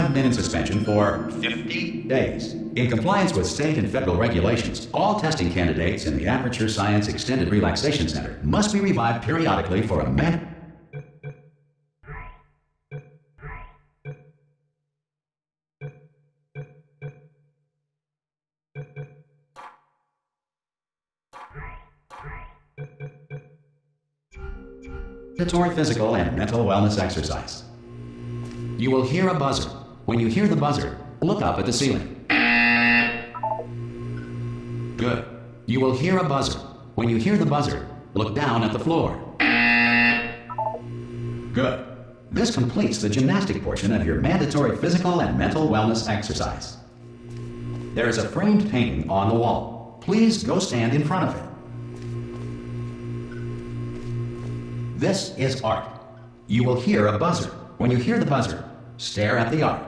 have been in suspension for 50 days. In compliance with state and federal regulations, all testing candidates in the Aperture Science Extended Relaxation Center must be revived periodically for a mandatory physical and mental wellness exercise. You will hear a buzzer. When you hear the buzzer, look up at the ceiling. Good. You will hear a buzzer. When you hear the buzzer, look down at the floor. Good. This completes the gymnastic portion of your mandatory physical and mental wellness exercise. There is a framed painting on the wall. Please go stand in front of it. This is art. You will hear a buzzer. When you hear the buzzer, stare at the art.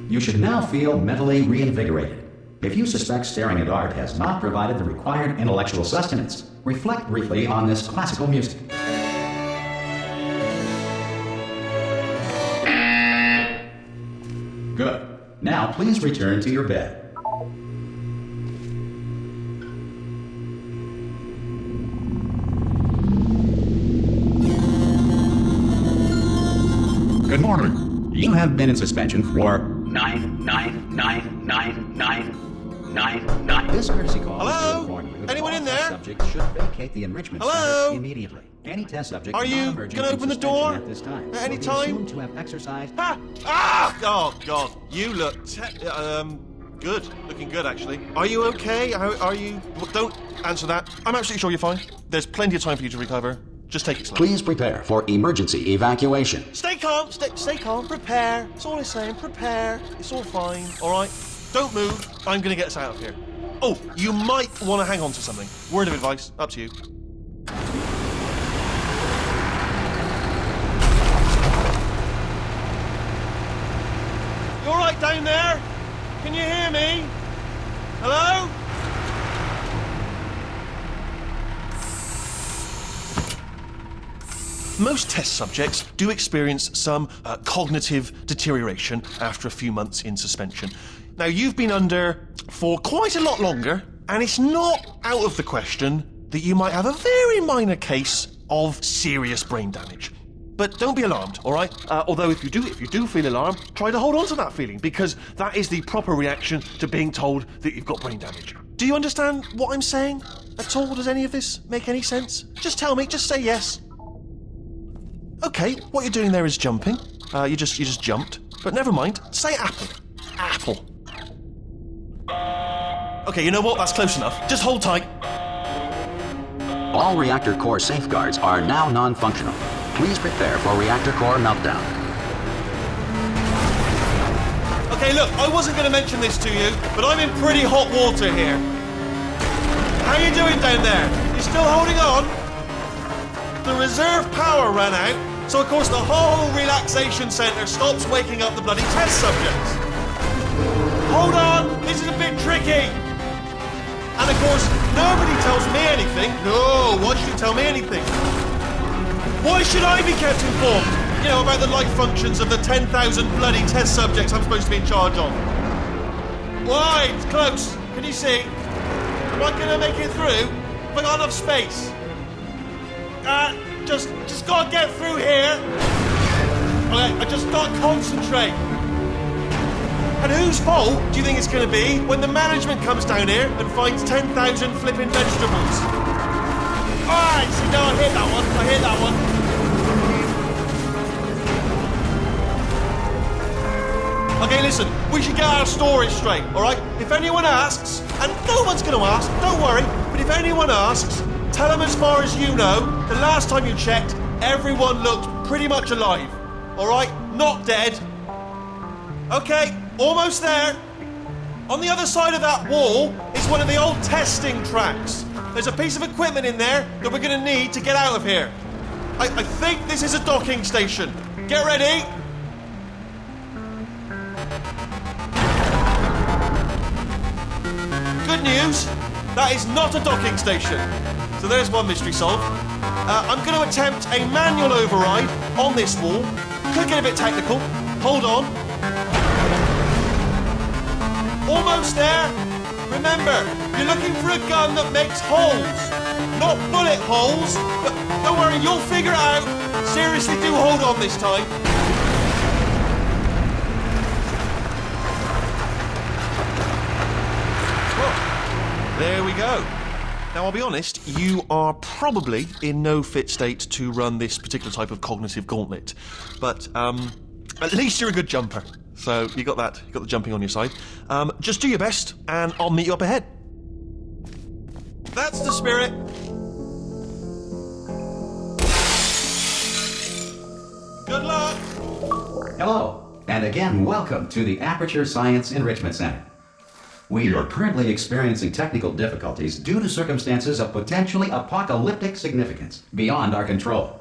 You should now feel mentally reinvigorated. If you suspect staring at art has not provided the required intellectual sustenance, reflect briefly on this classical music. Good. Now please return to your bed. Good morning. You have been in suspension for 9999999. This courtesy call. Hello? Anyone in there? Subject should vacate the enrichment center immediately. Any test subject. Are you gonna open the door at this time? at any time? To have exercised. Ah! Oh God! You look good. Looking good, actually. Are you okay? Are you? Well, don't answer that. I'm absolutely sure you're fine. There's plenty of time for you to recover. Just take it slow. Please prepare for emergency evacuation. Stay calm. Stay calm. Prepare. That's all I'm saying. Prepare. It's all fine. All right. Don't move. I'm gonna get us out of here. Oh, you might want to hang on to something. Word of advice. Up to you. You all right down there? Can you hear me? Hello? Most test subjects do experience some cognitive deterioration after a few months in suspension. Now, you've been under for quite a lot longer, and it's not out of the question that you might have a very minor case of serious brain damage. But don't be alarmed, all right? Although if you do feel alarmed, try to hold on to that feeling, because that is the proper reaction to being told that you've got brain damage. Do you understand what I'm saying at all? Does any of this make any sense? Just tell me, just say yes. Okay, what you're doing there is jumping. You just jumped. But never mind. Say apple. Apple. Okay, you know what? That's close enough. Just hold tight. All reactor core safeguards are now non-functional. Please prepare for reactor core meltdown. Okay, look, I wasn't going to mention this to you, but I'm in pretty hot water here. How you doing down there? You still holding on? The reserve power ran out, so of course the whole relaxation centre stops waking up the bloody test subjects. Hold on, this is a bit tricky. And of course, nobody tells me anything. No, why should you tell me anything? Why should I be kept informed? You know, about the life functions of the 10,000 bloody test subjects I'm supposed to be in charge of. Why? It's close. Can you see? Am I gonna make it through? Have I got enough space? Just gotta get through here. Okay, I just gotta concentrate. And whose fault do you think it's gonna be when the management comes down here and finds 10,000 flipping vegetables? Alright, see, no, I hear that one. Okay, listen, we should get our story straight, alright? If anyone asks, and no one's gonna ask, don't worry, but if anyone asks, tell them as far as you know, the last time you checked, everyone looked pretty much alive. Alright? Not dead. Okay, almost there. On the other side of that wall is one of the old testing tracks. There's a piece of equipment in there that we're going to need to get out of here. I think this is a docking station. Get ready. Good news, that is not a docking station. So there's one mystery solved. I'm going to attempt a manual override on this wall. Could get a bit technical. Hold on. Almost there. Remember, you're looking for a gun that makes holes. Not bullet holes, but don't worry, you'll figure it out. Seriously, do hold on this time. Well, there we go. Now, I'll be honest, you are probably in no fit state to run this particular type of cognitive gauntlet. But, at least you're a good jumper. So, you got that. You got the jumping on your side. Just do your best, and I'll meet you up ahead. That's the spirit. Good luck. Hello, and again, welcome to the Aperture Science Enrichment Center. We are currently experiencing technical difficulties due to circumstances of potentially apocalyptic significance beyond our control.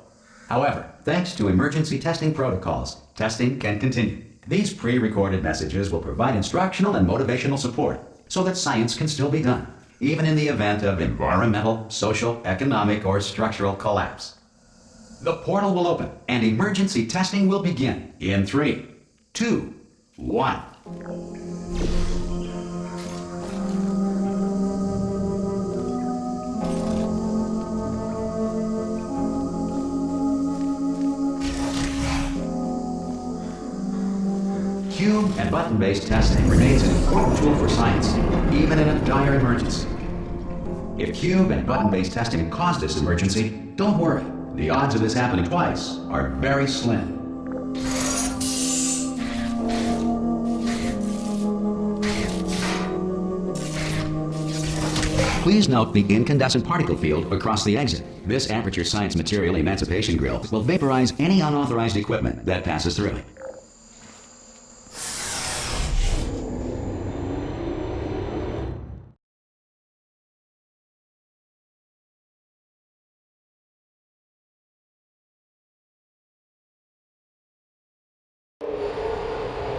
However, thanks to emergency testing protocols, testing can continue. These pre-recorded messages will provide instructional and motivational support so that science can still be done, even in the event of environmental, social, economic, or structural collapse. The portal will open and emergency testing will begin in 3, 2, 1. Cube and button-based testing remains an important tool for science, even in a dire emergency. If cube and button-based testing caused this emergency, don't worry. The odds of this happening twice are very slim. Please note the incandescent particle field across the exit. This Aperture Science Material Emancipation Grill will vaporize any unauthorized equipment that passes through it.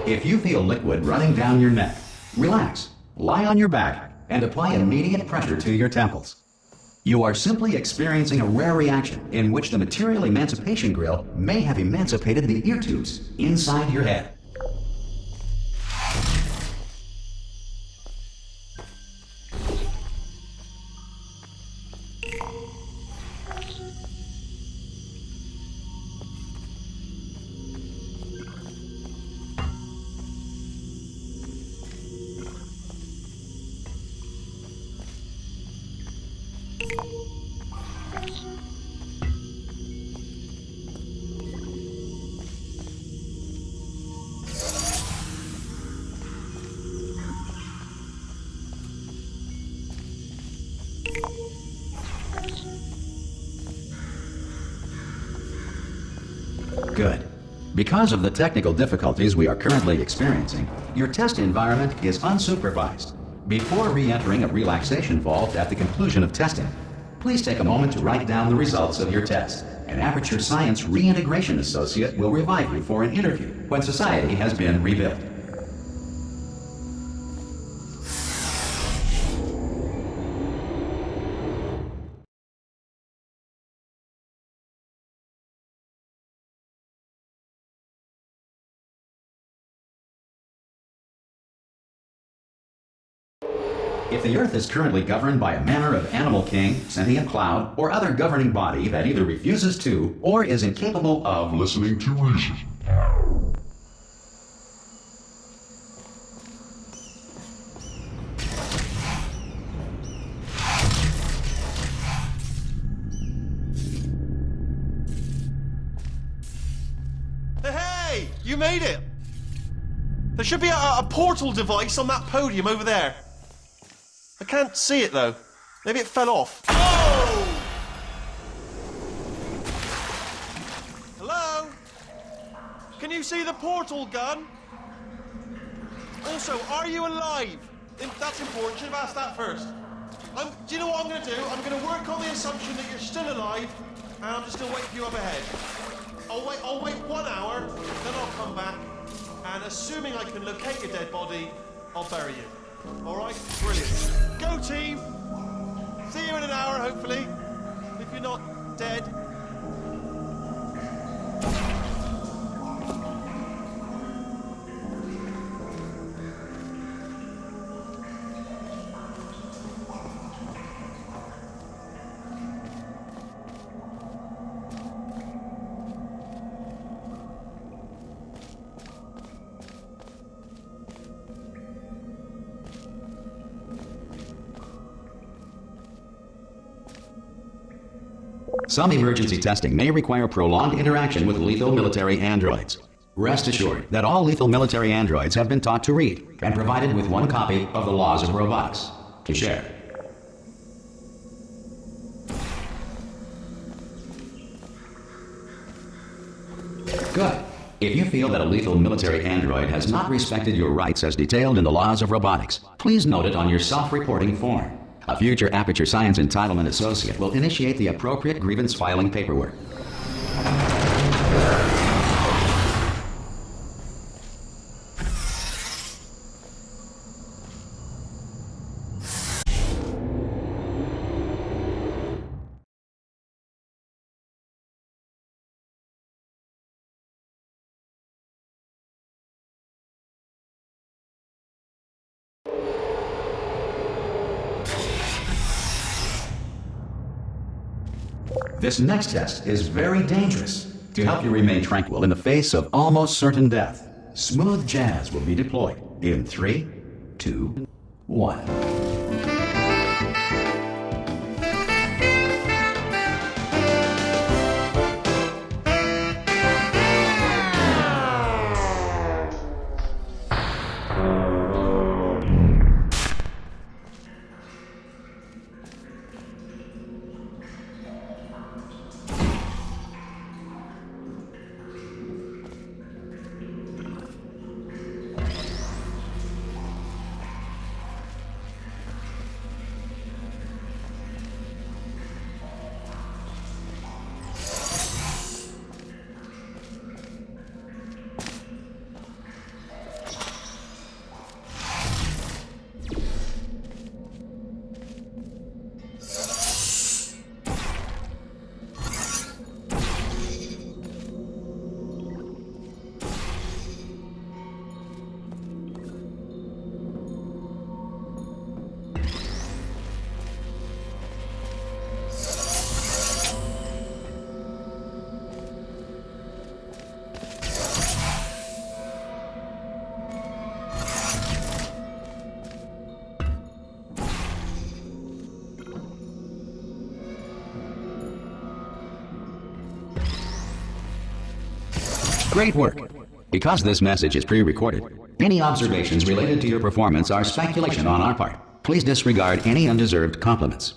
If you feel liquid running down your neck, relax, lie on your back, and apply immediate pressure to your temples. You are simply experiencing a rare reaction in which the Material Emancipation Grill may have emancipated the ear tubes inside your head. Good. Because of the technical difficulties we are currently experiencing, your test environment is unsupervised. Before re-entering a relaxation vault at the conclusion of testing, please take a moment to write down the results of your test. An Aperture Science Reintegration Associate will revive you for an interview when society has been rebuilt. If the Earth is currently governed by a manner of animal king, sentient cloud, or other governing body that either refuses to or is incapable of listening to reason. Hey, you made it! There should be a portal device on that podium over there. I can't see it though. Maybe it fell off. Oh! Hello? Can you see the portal gun? Also, are you alive? That's important. Should have asked that first. Do you know what I'm going to do? I'm going to work on the assumption that you're still alive, and I'm just going to wait for you up ahead. I'll wait 1 hour, then I'll come back, and assuming I can locate your dead body, I'll bury you. All right, brilliant. Go team! See you in an hour, hopefully. If you're not, Dead. Some emergency testing may require prolonged interaction with lethal military androids. Rest assured that all lethal military androids have been taught to read and provided with one copy of the Laws of Robotics to share. Good. If you feel that a lethal military android has not respected your rights as detailed in the Laws of Robotics, please note it on your self-reporting form. A future Aperture Science Entitlement Associate will initiate the appropriate grievance filing paperwork. This next test is very dangerous. To help you remain tranquil in the face of almost certain death, smooth jazz will be deployed in 3, 2, 1. Great work. Because this message is pre-recorded, any observations related to your performance are speculation on our part. Please disregard any undeserved compliments.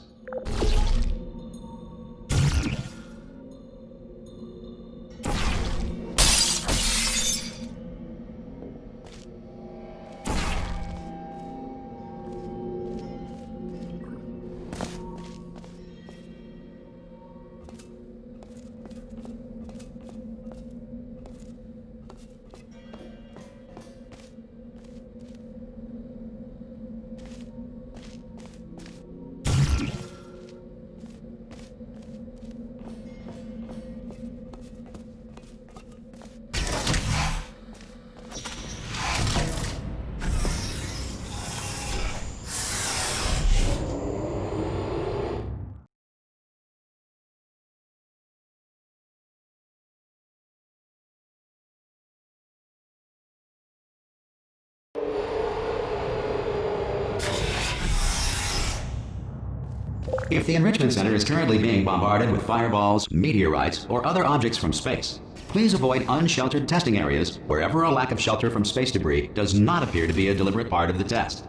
If the Enrichment Center is currently being bombarded with fireballs, meteorites, or other objects from space, please avoid unsheltered testing areas wherever a lack of shelter from space debris does not appear to be a deliberate part of the test.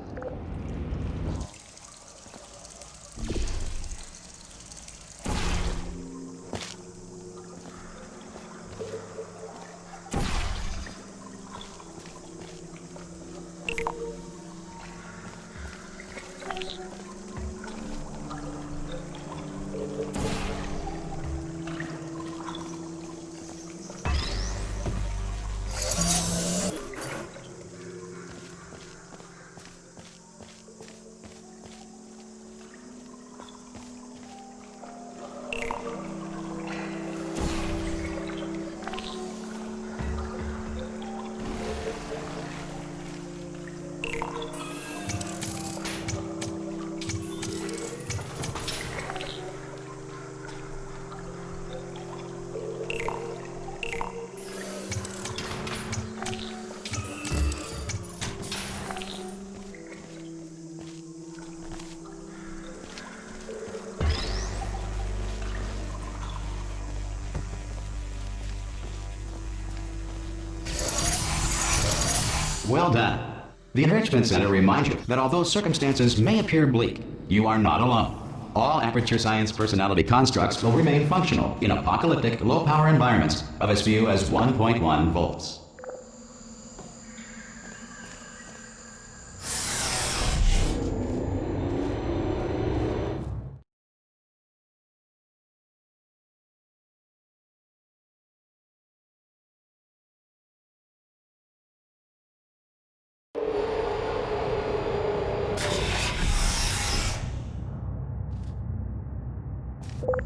Well done. The Enrichment Center reminds you that although circumstances may appear bleak, you are not alone. All Aperture Science personality constructs will remain functional in apocalyptic, low-power environments of as few as 1.1 volts.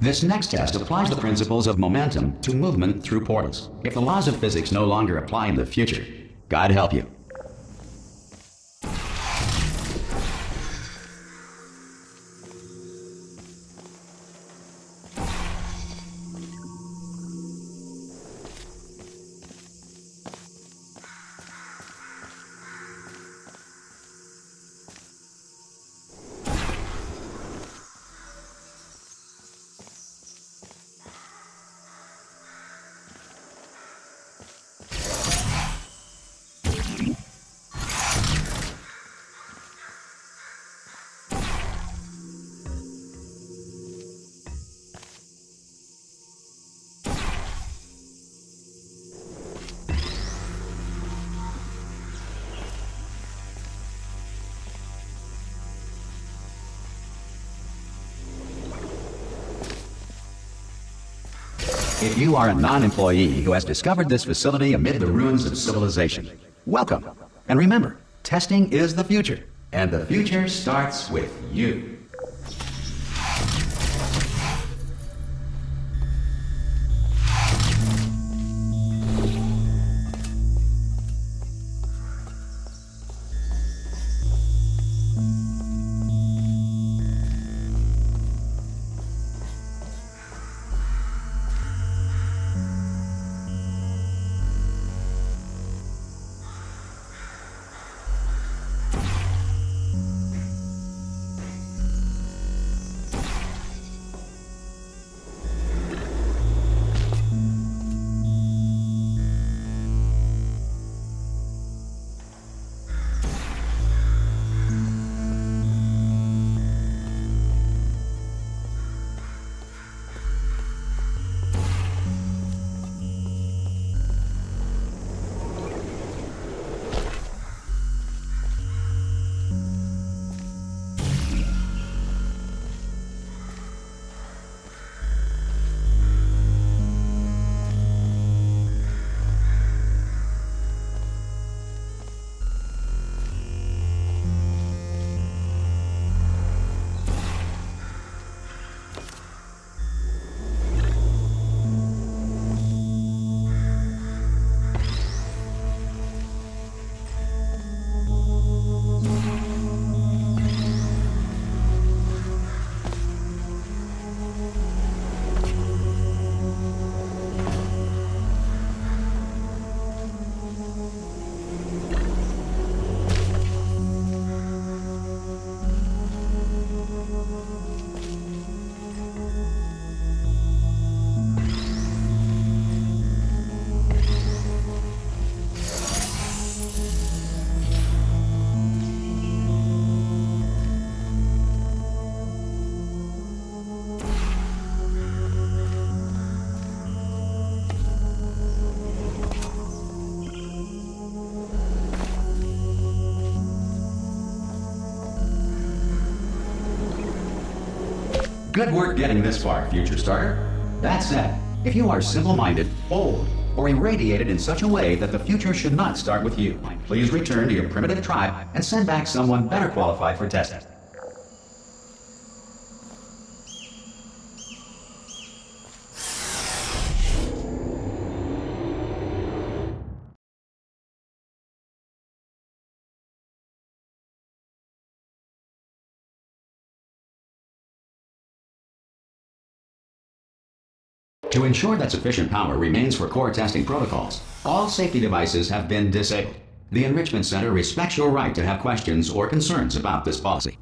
This next test applies the principles of momentum to movement through portals. If the laws of physics no longer apply in the future, God help you. If you are a non-employee who has discovered this facility amid the ruins of civilization, welcome. And remember, testing is the future, and the future starts with you. Good work getting this far, Future Starter. That said, if you are simple-minded, old, or irradiated in such a way that the future should not start with you, please return to your primitive tribe and send back someone better qualified for testing. To ensure that sufficient power remains for core testing protocols, all safety devices have been disabled. The Enrichment Center respects your right to have questions or concerns about this policy.